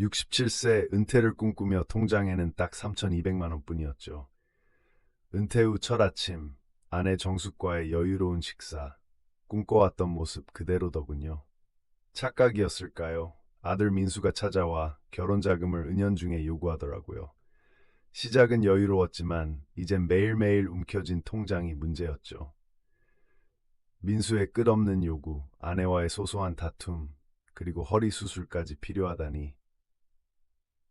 67세 은퇴를 꿈꾸며 통장에는 딱 3,200만 원뿐이었죠. 은퇴 후 첫 아침, 아내 정숙과의 여유로운 식사, 꿈꿔왔던 모습 그대로더군요. 착각이었을까요? 아들 민수가 찾아와 결혼 자금을 은연중에 요구하더라고요. 시작은 여유로웠지만 이젠 매일매일 움켜쥔 통장이 문제였죠. 민수의 끝없는 요구, 아내와의 소소한 다툼, 그리고 허리 수술까지 필요하다니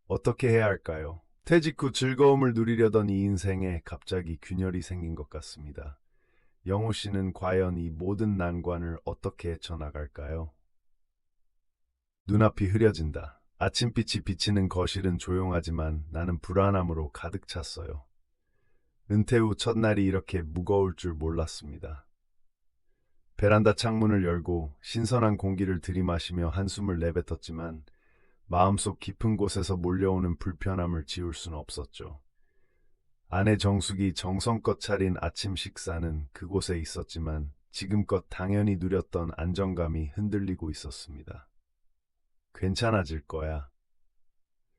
어떻게 해야 할까요? 퇴직 후 즐거움을 누리려던 이 인생에 갑자기 균열이 생긴 것 같습니다. 영호 씨는 과연 이 모든 난관을 어떻게 헤쳐나갈까요? 눈앞이 흐려진다. 아침빛이 비치는 거실은 조용하지만 나는 불안함으로 가득 찼어요. 은퇴 후 첫날이 이렇게 무거울 줄 몰랐습니다. 베란다 창문을 열고 신선한 공기를 들이마시며 한숨을 내뱉었지만 마음속 깊은 곳에서 몰려오는 불편함을 지울 수는 없었죠. 아내 정숙이 정성껏 차린 아침 식사는 그곳에 있었지만 지금껏 당연히 누렸던 안정감이 흔들리고 있었습니다. 괜찮아질 거야.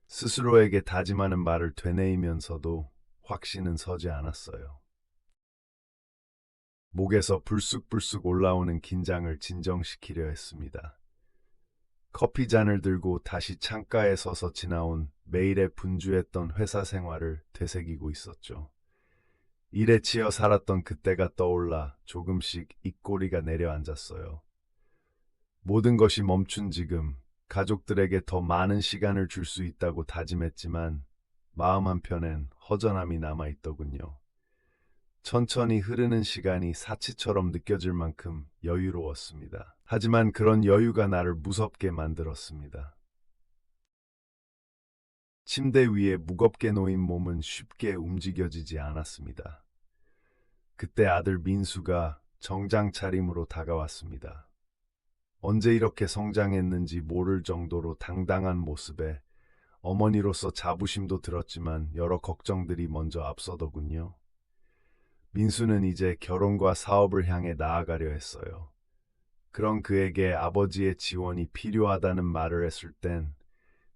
스스로에게 다짐하는 말을 되뇌이면서도 확신은 서지 않았어요. 목에서 불쑥불쑥 올라오는 긴장을 진정시키려 했습니다. 커피 잔을 들고 다시 창가에 서서 지나온 매일의 분주했던 회사 생활을 되새기고 있었죠. 일에 치여 살았던 그때가 떠올라 조금씩 입꼬리가 내려앉았어요. 모든 것이 멈춘 지금 가족들에게 더 많은 시간을 줄 수 있다고 다짐했지만 마음 한편엔 허전함이 남아있더군요. 천천히 흐르는 시간이 사치처럼 느껴질 만큼 여유로웠습니다. 하지만 그런 여유가 나를 무섭게 만들었습니다. 침대 위에 무겁게 놓인 몸은 쉽게 움직여지지 않았습니다. 그때 아들 민수가 정장 차림으로 다가왔습니다. 언제 이렇게 성장했는지 모를 정도로 당당한 모습에 어머니로서 자부심도 들었지만 여러 걱정들이 먼저 앞서더군요. 민수는 이제 결혼과 사업을 향해 나아가려 했어요. 그런 그에게 아버지의 지원이 필요하다는 말을 했을 땐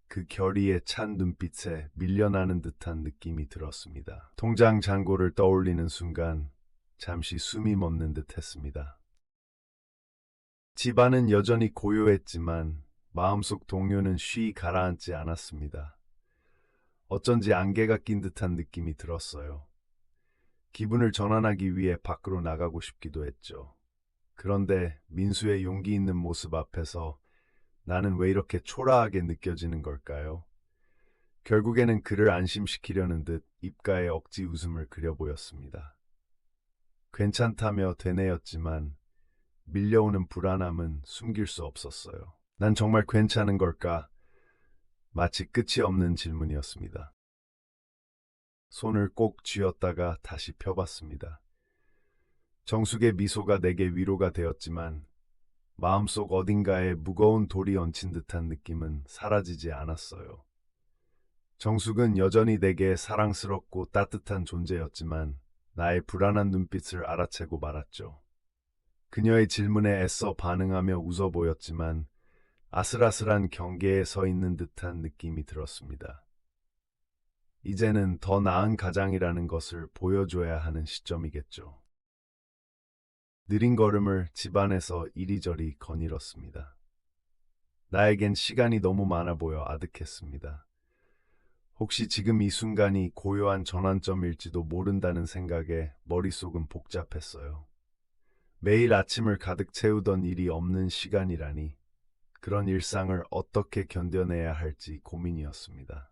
그 결의에 찬 눈빛에 밀려나는 듯한 느낌이 들었습니다. 통장 잔고를 떠올리는 순간 잠시 숨이 멎는 듯 했습니다. 집안은 여전히 고요했지만 마음속 동요는 쉬이 가라앉지 않았습니다. 어쩐지 안개가 낀 듯한 느낌이 들었어요. 기분을 전환하기 위해 밖으로 나가고 싶기도 했죠. 그런데 민수의 용기 있는 모습 앞에서 나는 왜 이렇게 초라하게 느껴지는 걸까요? 결국에는 그를 안심시키려는 듯 입가에 억지 웃음을 그려 보였습니다. 괜찮다며 되뇌었지만 밀려오는 불안함은 숨길 수 없었어요. 난 정말 괜찮은 걸까? 마치 끝이 없는 질문이었습니다. 손을 꼭 쥐었다가 다시 펴봤습니다. 정숙의 미소가 내게 위로가 되었지만 마음속 어딘가에 무거운 돌이 얹힌 듯한 느낌은 사라지지 않았어요. 정숙은 여전히 내게 사랑스럽고 따뜻한 존재였지만 나의 불안한 눈빛을 알아채고 말았죠. 그녀의 질문에 애써 반응하며 웃어 보였지만 아슬아슬한 경계에 서 있는 듯한 느낌이 들었습니다. 이제는 더 나은 가장이라는 것을 보여줘야 하는 시점이겠죠. 느린 걸음을 집안에서 이리저리 거닐었습니다. 나에겐 시간이 너무 많아 보여 아득했습니다. 혹시 지금 이 순간이 고요한 전환점일지도 모른다는 생각에 머릿속은 복잡했어요. 매일 아침을 가득 채우던 일이 없는 시간이라니 그런 일상을 어떻게 견뎌내야 할지 고민이었습니다.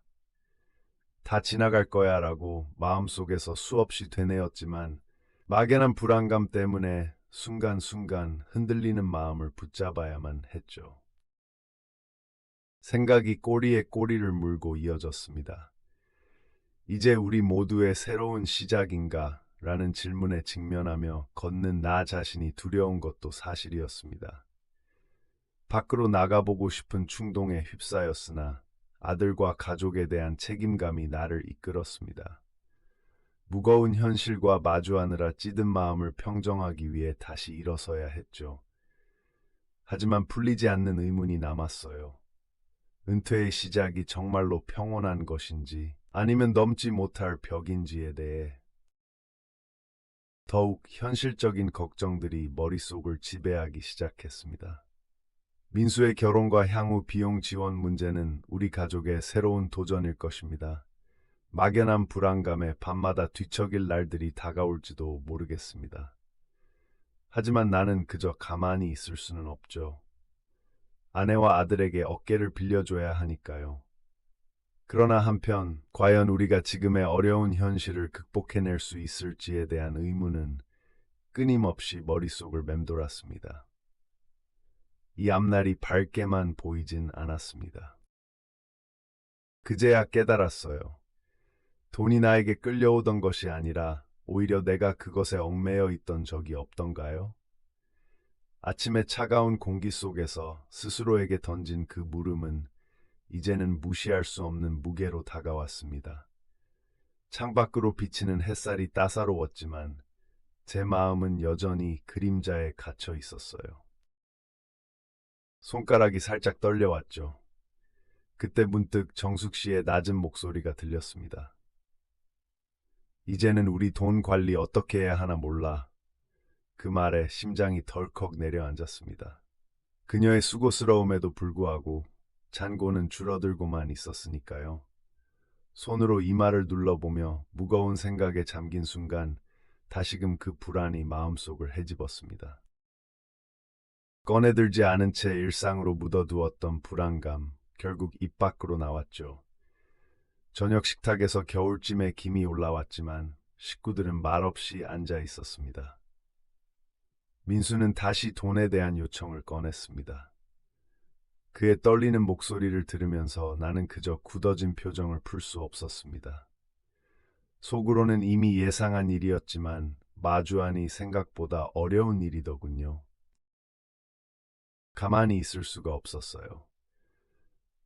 다 지나갈 거야 라고 마음속에서 수없이 되뇌었지만 막연한 불안감 때문에 순간순간 흔들리는 마음을 붙잡아야만 했죠. 생각이 꼬리에 꼬리를 물고 이어졌습니다. 이제 우리 모두의 새로운 시작인가? 라는 질문에 직면하며 걷는 나 자신이 두려운 것도 사실이었습니다. 밖으로 나가보고 싶은 충동에 휩싸였으나 아들과 가족에 대한 책임감이 나를 이끌었습니다. 무거운 현실과 마주하느라 찌든 마음을 평정하기 위해 다시 일어서야 했죠. 하지만 풀리지 않는 의문이 남았어요. 은퇴의 시작이 정말로 평온한 것인지 아니면 넘지 못할 벽인지에 대해 더욱 현실적인 걱정들이 머릿속을 지배하기 시작했습니다. 민수의 결혼과 향후 비용 지원 문제는 우리 가족의 새로운 도전일 것입니다. 막연한 불안감에 밤마다 뒤척일 날들이 다가올지도 모르겠습니다. 하지만 나는 그저 가만히 있을 수는 없죠. 아내와 아들에게 어깨를 빌려줘야 하니까요. 그러나 한편 과연 우리가 지금의 어려운 현실을 극복해낼 수 있을지에 대한 의문은 끊임없이 머릿속을 맴돌았습니다. 이 앞날이 밝게만 보이진 않았습니다. 그제야 깨달았어요. 돈이 나에게 끌려오던 것이 아니라 오히려 내가 그것에 얽매여 있던 적이 없던가요? 아침의 차가운 공기 속에서 스스로에게 던진 그 물음은 이제는 무시할 수 없는 무게로 다가왔습니다. 창밖으로 비치는 햇살이 따사로웠지만 제 마음은 여전히 그림자에 갇혀 있었어요. 손가락이 살짝 떨려왔죠. 그때 문득 정숙 씨의 낮은 목소리가 들렸습니다. 이제는 우리 돈 관리 어떻게 해야 하나 몰라. 그 말에 심장이 덜컥 내려앉았습니다. 그녀의 수고스러움에도 불구하고 잔고는 줄어들고만 있었으니까요. 손으로 이마를 눌러보며 무거운 생각에 잠긴 순간 다시금 그 불안이 마음속을 헤집었습니다. 꺼내들지 않은 채 일상으로 묻어두었던 불안감, 결국 입 밖으로 나왔죠. 저녁 식탁에서 겨울쯤에 김이 올라왔지만 식구들은 말없이 앉아 있었습니다. 민수는 다시 돈에 대한 요청을 꺼냈습니다. 그의 떨리는 목소리를 들으면서 나는 그저 굳어진 표정을 풀 수 없었습니다. 속으로는 이미 예상한 일이었지만 마주하니 생각보다 어려운 일이더군요. 가만히 있을 수가 없었어요.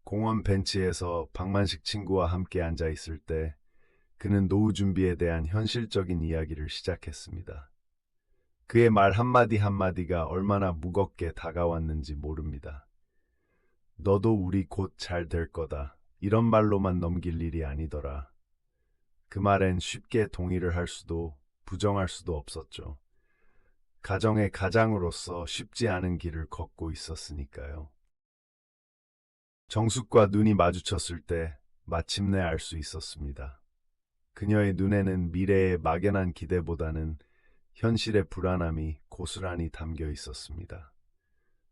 공원 벤치에서 박만식 친구와 함께 앉아 있을 때 그는 노후 준비에 대한 현실적인 이야기를 시작했습니다. 그의 말 한마디 한마디가 얼마나 무겁게 다가왔는지 모릅니다. 너도 우리 곧 잘 될 거다. 이런 말로만 넘길 일이 아니더라. 그 말엔 쉽게 동의를 할 수도 부정할 수도 없었죠. 가정의 가장으로서 쉽지 않은 길을 걷고 있었으니까요. 정숙과 눈이 마주쳤을 때 마침내 알 수 있었습니다. 그녀의 눈에는 미래의 막연한 기대보다는 현실의 불안함이 고스란히 담겨 있었습니다.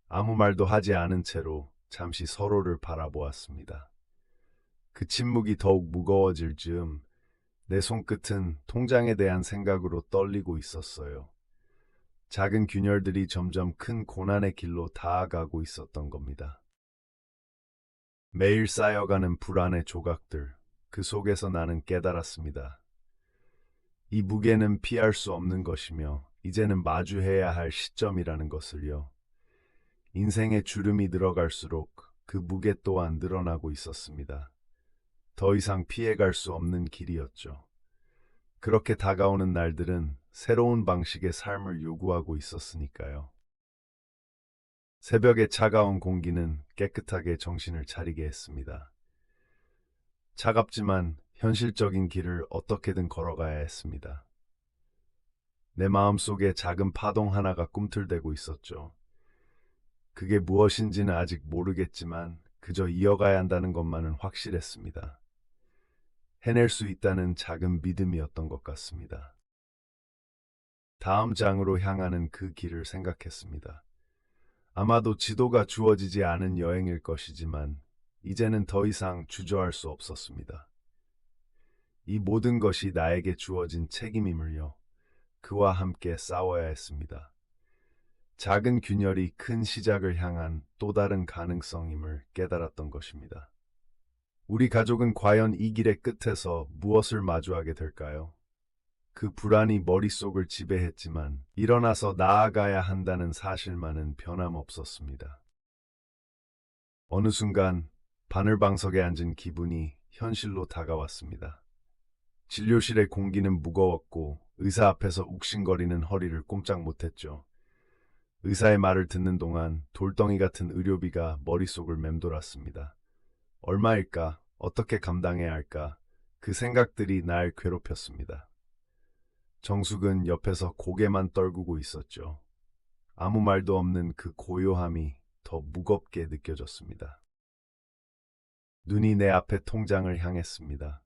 아무 말도 하지 않은 채로 잠시 서로를 바라보았습니다. 그 침묵이 더욱 무거워질 즈음 내 손끝은 통장에 대한 생각으로 떨리고 있었어요. 작은 균열들이 점점 큰 고난의 길로 닿아가고 있었던 겁니다. 매일 쌓여가는 불안의 조각들, 그 속에서 나는 깨달았습니다. 이 무게는 피할 수 없는 것이며 이제는 마주해야 할 시점이라는 것을요. 인생의 주름이 늘어갈수록 그 무게 또한 늘어나고 있었습니다. 더 이상 피해갈 수 없는 길이었죠. 그렇게 다가오는 날들은 새로운 방식의 삶을 요구하고 있었으니까요. 새벽의 차가운 공기는 깨끗하게 정신을 차리게 했습니다. 차갑지만 현실적인 길을 어떻게든 걸어가야 했습니다. 내 마음속에 작은 파동 하나가 꿈틀대고 있었죠. 그게 무엇인지는 아직 모르겠지만 그저 이어가야 한다는 것만은 확실했습니다. 해낼 수 있다는 작은 믿음이었던 것 같습니다. 다음 장으로 향하는 그 길을 생각했습니다. 아마도 지도가 주어지지 않은 여행일 것이지만 이제는 더 이상 주저할 수 없었습니다. 이 모든 것이 나에게 주어진 책임임을요. 그와 함께 싸워야 했습니다. 작은 균열이 큰 시작을 향한 또 다른 가능성임을 깨달았던 것입니다. 우리 가족은 과연 이 길의 끝에서 무엇을 마주하게 될까요? 그 불안이 머릿속을 지배했지만 일어나서 나아가야 한다는 사실만은 변함없었습니다. 어느 순간 바늘방석에 앉은 기분이 현실로 다가왔습니다. 진료실의 공기는 무거웠고 의사 앞에서 욱신거리는 허리를 꼼짝 못했죠. 의사의 말을 듣는 동안 돌덩이 같은 의료비가 머릿속을 맴돌았습니다. 얼마일까? 어떻게 감당해야 할까? 그 생각들이 날 괴롭혔습니다. 정숙은 옆에서 고개만 떨구고 있었죠. 아무 말도 없는 그 고요함이 더 무겁게 느껴졌습니다. 눈이 내 앞에 통장을 향했습니다.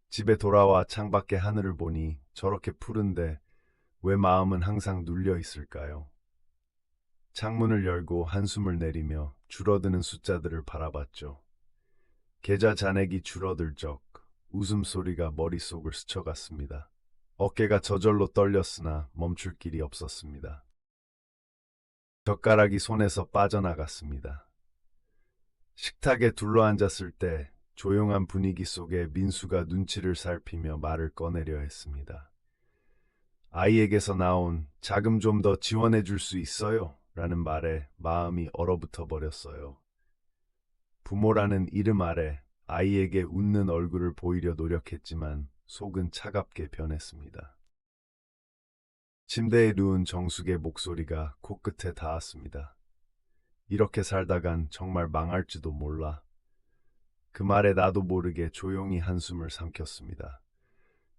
집에 돌아와 창밖의 하늘을 보니 저렇게 푸른데 왜 마음은 항상 눌려 있을까요? 창문을 열고 한숨을 내리며 줄어드는 숫자들을 바라봤죠. 계좌 잔액이 줄어들 적 웃음소리가 머릿속을 스쳐갔습니다. 어깨가 저절로 떨렸으나 멈출 길이 없었습니다. 젓가락이 손에서 빠져나갔습니다. 식탁에 둘러앉았을 때 조용한 분위기 속에 민수가 눈치를 살피며 말을 꺼내려 했습니다. 아이에게서 나온 자금 좀 더 지원해 줄 수 있어요? 라는 말에 마음이 얼어붙어 버렸어요. 부모라는 이름 아래 아이에게 웃는 얼굴을 보이려 노력했지만 속은 차갑게 변했습니다. 침대에 누운 정숙의 목소리가 코끝에 닿았습니다. 이렇게 살다간 정말 망할지도 몰라. 그 말에 나도 모르게 조용히 한숨을 삼켰습니다.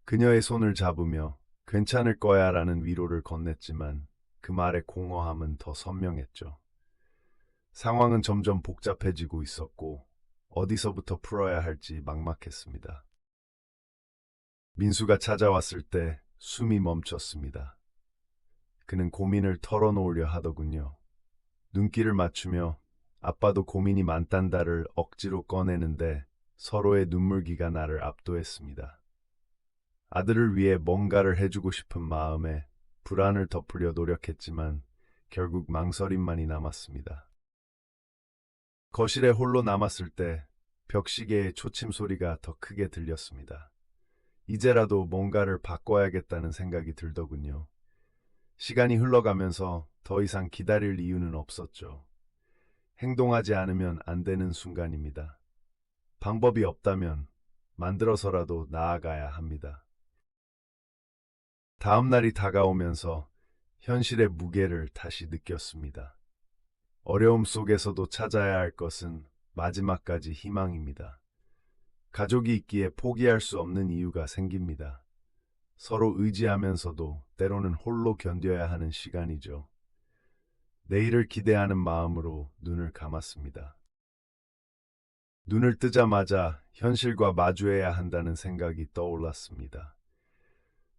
그녀의 손을 잡으며 괜찮을 거야 라는 위로를 건넸지만 그 말의 공허함은 더 선명했죠. 상황은 점점 복잡해지고 있었고 어디서부터 풀어야 할지 막막했습니다. 민수가 찾아왔을 때 숨이 멈췄습니다. 그는 고민을 털어놓으려 하더군요. 눈길을 맞추며 아빠도 고민이 많단다를 억지로 꺼내는데 서로의 눈물기가 나를 압도했습니다. 아들을 위해 뭔가를 해주고 싶은 마음에 불안을 덮으려 노력했지만 결국 망설임만이 남았습니다. 거실에 홀로 남았을 때 벽시계의 초침 소리가 더 크게 들렸습니다. 이제라도 뭔가를 바꿔야겠다는 생각이 들더군요. 시간이 흘러가면서 더 이상 기다릴 이유는 없었죠. 행동하지 않으면 안 되는 순간입니다. 방법이 없다면 만들어서라도 나아가야 합니다. 다음 날이 다가오면서 현실의 무게를 다시 느꼈습니다. 어려움 속에서도 찾아야 할 것은 마지막까지 희망입니다. 가족이 있기에 포기할 수 없는 이유가 생깁니다. 서로 의지하면서도 때로는 홀로 견뎌야 하는 시간이죠. 내일을 기대하는 마음으로 눈을 감았습니다. 눈을 뜨자마자 현실과 마주해야 한다는 생각이 떠올랐습니다.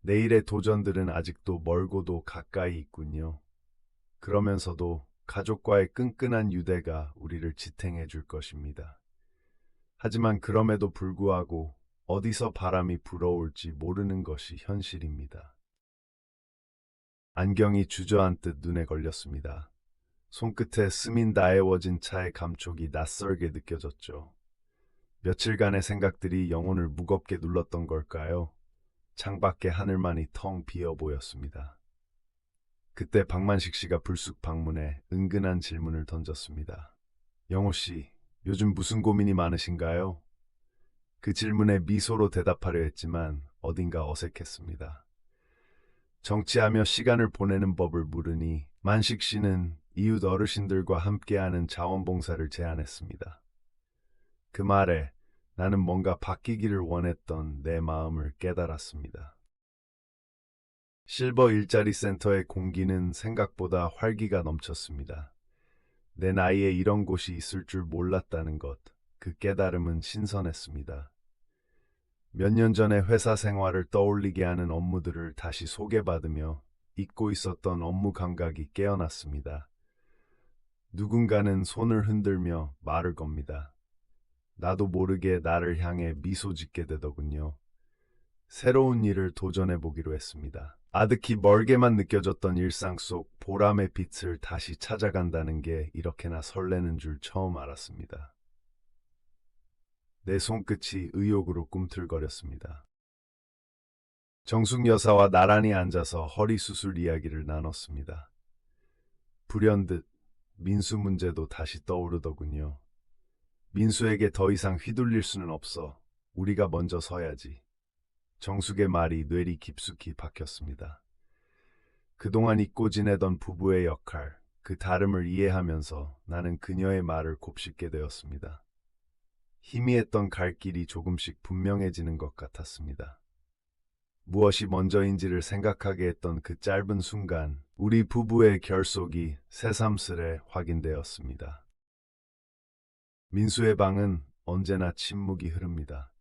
내일의 도전들은 아직도 멀고도 가까이 있군요. 그러면서도 가족과의 끈끈한 유대가 우리를 지탱해 줄 것입니다. 하지만 그럼에도 불구하고 어디서 바람이 불어올지 모르는 것이 현실입니다. 안경이 주저앉듯 눈에 걸렸습니다. 손끝에 스민 다에워진 차의 감촉이 낯설게 느껴졌죠. 며칠간의 생각들이 영혼을 무겁게 눌렀던 걸까요? 창밖의 하늘만이 텅 비어 보였습니다. 그때 박만식 씨가 불쑥 방문해 은근한 질문을 던졌습니다. 영호 씨, 요즘 무슨 고민이 많으신가요? 그 질문에 미소로 대답하려 했지만 어딘가 어색했습니다. 정치하며 시간을 보내는 법을 물으니 만식 씨는 이웃 어르신들과 함께하는 자원봉사를 제안했습니다. 그 말에 나는 뭔가 바뀌기를 원했던 내 마음을 깨달았습니다. 실버 일자리 센터의 공기는 생각보다 활기가 넘쳤습니다. 내 나이에 이런 곳이 있을 줄 몰랐다는 것, 그 깨달음은 신선했습니다. 몇 년 전에 회사 생활을 떠올리게 하는 업무들을 다시 소개받으며 잊고 있었던 업무 감각이 깨어났습니다. 누군가는 손을 흔들며 말을 겁니다. 나도 모르게 나를 향해 미소 짓게 되더군요. 새로운 일을 도전해 보기로 했습니다. 아득히 멀게만 느껴졌던 일상 속 보람의 빛을 다시 찾아간다는 게 이렇게나 설레는 줄 처음 알았습니다. 내 손끝이 의욕으로 꿈틀거렸습니다. 정숙 여사와 나란히 앉아서 허리 수술 이야기를 나눴습니다. 불현듯 민수 문제도 다시 떠오르더군요. 민수에게 더 이상 휘둘릴 수는 없어. 우리가 먼저 서야지. 정숙의 말이 뇌리 깊숙이 박혔습니다. 그동안 잊고 지내던 부부의 역할, 그 다름을 이해하면서 나는 그녀의 말을 곱씹게 되었습니다. 희미했던 갈 길이 조금씩 분명해지는 것 같았습니다. 무엇이 먼저인지를 생각하게 했던 그 짧은 순간, 우리 부부의 결속이 새삼스레 확인되었습니다. 민수의 방은 언제나 침묵이 흐릅니다.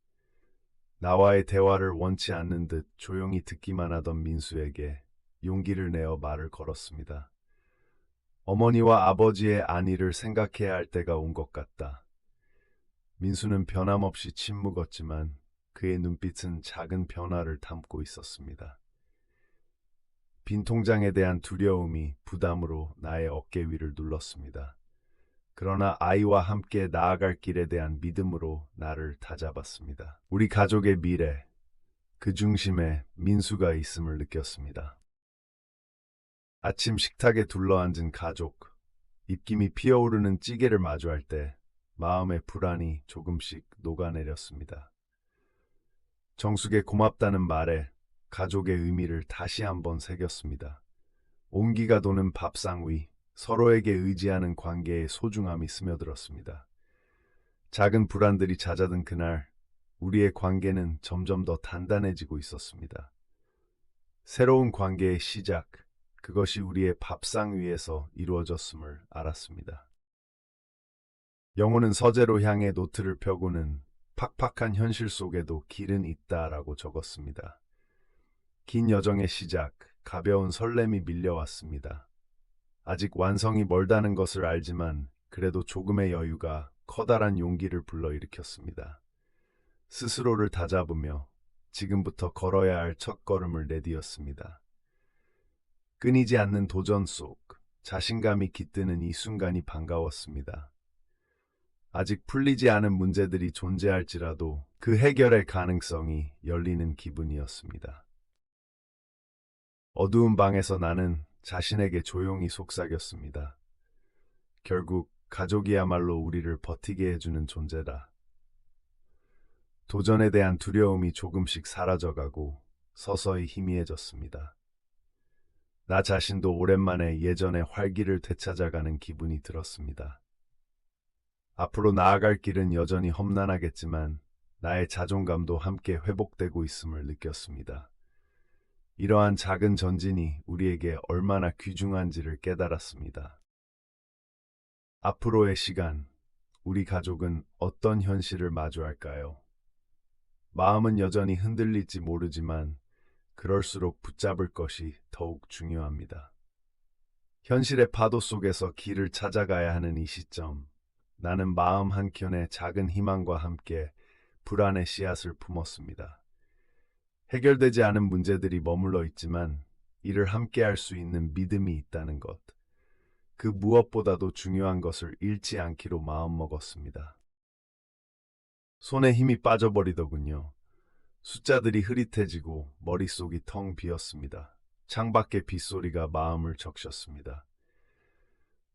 나와의 대화를 원치 않는 듯 조용히 듣기만 하던 민수에게 용기를 내어 말을 걸었습니다. 어머니와 아버지의 안위를 생각해야 할 때가 온 것 같다. 민수는 변함없이 침묵었지만 그의 눈빛은 작은 변화를 담고 있었습니다. 빈 통장에 대한 두려움이 부담으로 나의 어깨 위를 눌렀습니다. 그러나 아이와 함께 나아갈 길에 대한 믿음으로 나를 다잡았습니다. 우리 가족의 미래, 그 중심에 민수가 있음을 느꼈습니다. 아침 식탁에 둘러앉은 가족, 입김이 피어오르는 찌개를 마주할 때 마음의 불안이 조금씩 녹아내렸습니다. 정숙의 고맙다는 말에 가족의 의미를 다시 한번 새겼습니다. 온기가 도는 밥상 위, 서로에게 의지하는 관계의 소중함이 스며들었습니다. 작은 불안들이 잦아든 그날, 우리의 관계는 점점 더 단단해지고 있었습니다. 새로운 관계의 시작, 그것이 우리의 밥상 위에서 이루어졌음을 알았습니다. 영호는 서재로 향해 노트를 펴고는 팍팍한 현실 속에도 길은 있다라고 적었습니다. 긴 여정의 시작, 가벼운 설렘이 밀려왔습니다. 아직 완성이 멀다는 것을 알지만 그래도 조금의 여유가 커다란 용기를 불러일으켰습니다. 스스로를 다잡으며 지금부터 걸어야 할 첫걸음을 내디뎠습니다. 끊이지 않는 도전 속 자신감이 깃드는 이 순간이 반가웠습니다. 아직 풀리지 않은 문제들이 존재할지라도 그 해결의 가능성이 열리는 기분이었습니다. 어두운 방에서 나는 자신에게 조용히 속삭였습니다. 결국 가족이야말로 우리를 버티게 해주는 존재다. 도전에 대한 두려움이 조금씩 사라져가고 서서히 희미해졌습니다. 나 자신도 오랜만에 예전의 활기를 되찾아가는 기분이 들었습니다. 앞으로 나아갈 길은 여전히 험난하겠지만 나의 자존감도 함께 회복되고 있음을 느꼈습니다. 이러한 작은 전진이 우리에게 얼마나 귀중한지를 깨달았습니다. 앞으로의 시간, 우리 가족은 어떤 현실을 마주할까요? 마음은 여전히 흔들릴지 모르지만 그럴수록 붙잡을 것이 더욱 중요합니다. 현실의 파도 속에서 길을 찾아가야 하는 이 시점, 나는 마음 한켠에 작은 희망과 함께 불안의 씨앗을 품었습니다. 해결되지 않은 문제들이 머물러 있지만 이를 함께 할 수 있는 믿음이 있다는 것, 그 무엇보다도 중요한 것을 잃지 않기로 마음먹었습니다. 손에 힘이 빠져버리더군요. 숫자들이 흐릿해지고 머릿속이 텅 비었습니다. 창밖의 빗소리가 마음을 적셨습니다.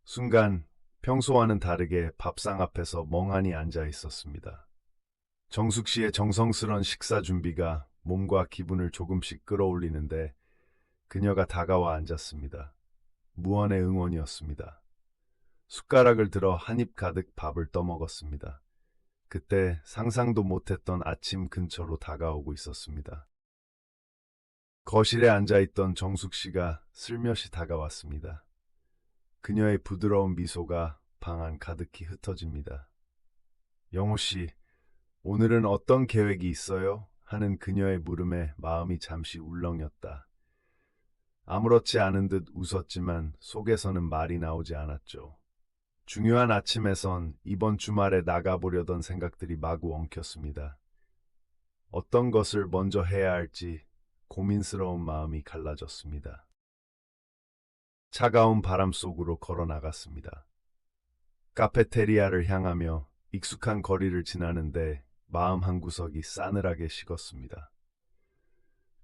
순간 평소와는 다르게 밥상 앞에서 멍하니 앉아 있었습니다. 정숙 씨의 정성스런 식사 준비가 몸과 기분을 조금씩 끌어올리는데 그녀가 다가와 앉았습니다. 무언의 응원이었습니다. 숟가락을 들어 한 입 가득 밥을 떠먹었습니다. 그때 상상도 못했던 아침 근처로 다가오고 있었습니다. 거실에 앉아있던 정숙 씨가 슬며시 다가왔습니다. 그녀의 부드러운 미소가 방 안 가득히 흩어집니다. 영호 씨, 오늘은 어떤 계획이 있어요? 하는 그녀의 물음에 마음이 잠시 울렁였다. 아무렇지 않은 듯 웃었지만 속에서는 말이 나오지 않았죠. 중요한 아침에선 이번 주말에 나가보려던 생각들이 마구 엉켰습니다. 어떤 것을 먼저 해야 할지 고민스러운 마음이 갈라졌습니다. 차가운 바람 속으로 걸어 나갔습니다. 카페테리아를 향하며 익숙한 거리를 지나는데 마음 한구석이 싸늘하게 식었습니다.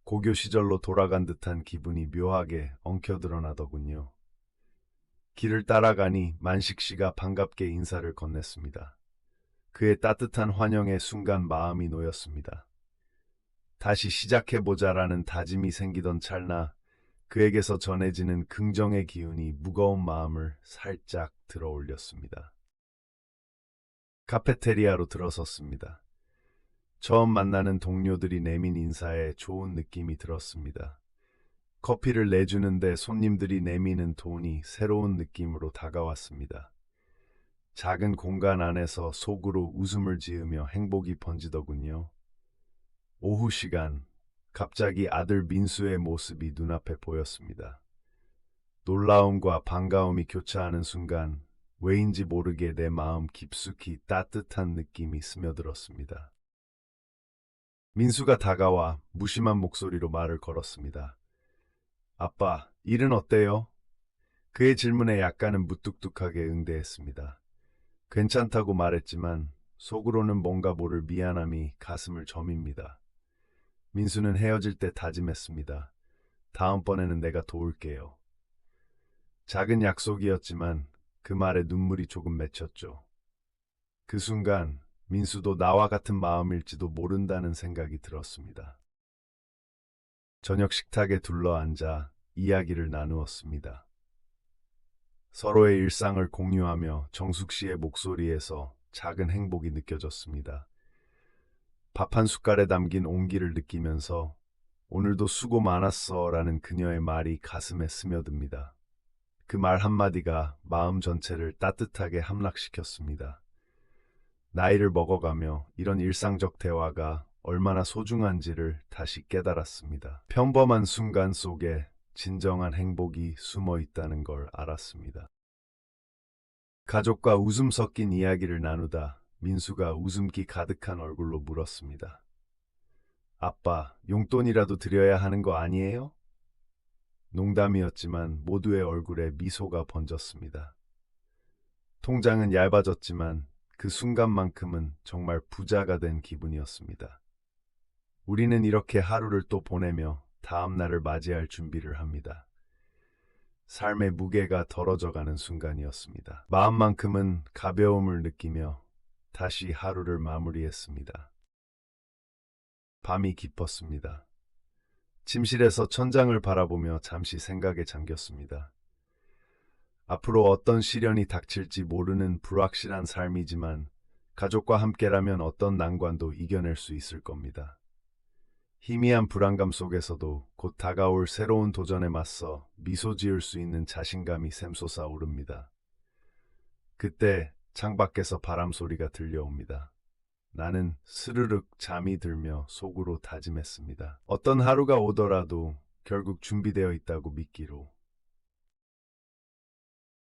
고교 시절로 돌아간 듯한 기분이 묘하게 엉켜드러나더군요. 길을 따라가니 만식 씨가 반갑게 인사를 건넸습니다. 그의 따뜻한 환영에 순간 마음이 놓였습니다. 다시 시작해보자라는 다짐이 생기던 찰나 그에게서 전해지는 긍정의 기운이 무거운 마음을 살짝 들어올렸습니다. 카페테리아로 들어섰습니다. 처음 만나는 동료들이 내민 인사에 좋은 느낌이 들었습니다. 커피를 내주는데 손님들이 내미는 톤이 새로운 느낌으로 다가왔습니다. 작은 공간 안에서 속으로 웃음을 지으며 행복이 번지더군요. 오후 시간, 갑자기 아들 민수의 모습이 눈앞에 보였습니다. 놀라움과 반가움이 교차하는 순간 왜인지 모르게 내 마음 깊숙이 따뜻한 느낌이 스며들었습니다. 민수가 다가와 무심한 목소리로 말을 걸었습니다. 아빠, 일은 어때요? 그의 질문에 약간은 무뚝뚝하게 응대했습니다. 괜찮다고 말했지만 속으로는 뭔가 모를 미안함이 가슴을 저밉니다. 민수는 헤어질 때 다짐했습니다. 다음번에는 내가 도울게요. 작은 약속이었지만 그 말에 눈물이 조금 맺혔죠. 그 순간 민수도 나와 같은 마음일지도 모른다는 생각이 들었습니다. 저녁 식탁에 둘러앉아 이야기를 나누었습니다. 서로의 일상을 공유하며 정숙 씨의 목소리에서 작은 행복이 느껴졌습니다. 밥 한 숟갈에 담긴 온기를 느끼면서 오늘도 수고 많았어 라는 그녀의 말이 가슴에 스며듭니다. 그 말 한마디가 마음 전체를 따뜻하게 함락시켰습니다. 나이를 먹어가며 이런 일상적 대화가 얼마나 소중한지를 다시 깨달았습니다. 평범한 순간 속에 진정한 행복이 숨어 있다는 걸 알았습니다. 가족과 웃음 섞인 이야기를 나누다 민수가 웃음기 가득한 얼굴로 물었습니다. 아빠, 용돈이라도 드려야 하는 거 아니에요? 농담이었지만 모두의 얼굴에 미소가 번졌습니다. 통장은 얇아졌지만 그 순간만큼은 정말 부자가 된 기분이었습니다. 우리는 이렇게 하루를 또 보내며 다음 날을 맞이할 준비를 합니다. 삶의 무게가 덜어져가는 순간이었습니다. 마음만큼은 가벼움을 느끼며 다시 하루를 마무리했습니다. 밤이 깊었습니다. 침실에서 천장을 바라보며 잠시 생각에 잠겼습니다. 앞으로 어떤 시련이 닥칠지 모르는 불확실한 삶이지만 가족과 함께라면 어떤 난관도 이겨낼 수 있을 겁니다. 희미한 불안감 속에서도 곧 다가올 새로운 도전에 맞서 미소 지을 수 있는 자신감이 샘솟아 오릅니다. 그때 창밖에서 바람 소리가 들려옵니다. 나는 스르륵 잠이 들며 속으로 다짐했습니다. 어떤 하루가 오더라도 결국 준비되어 있다고 믿기로.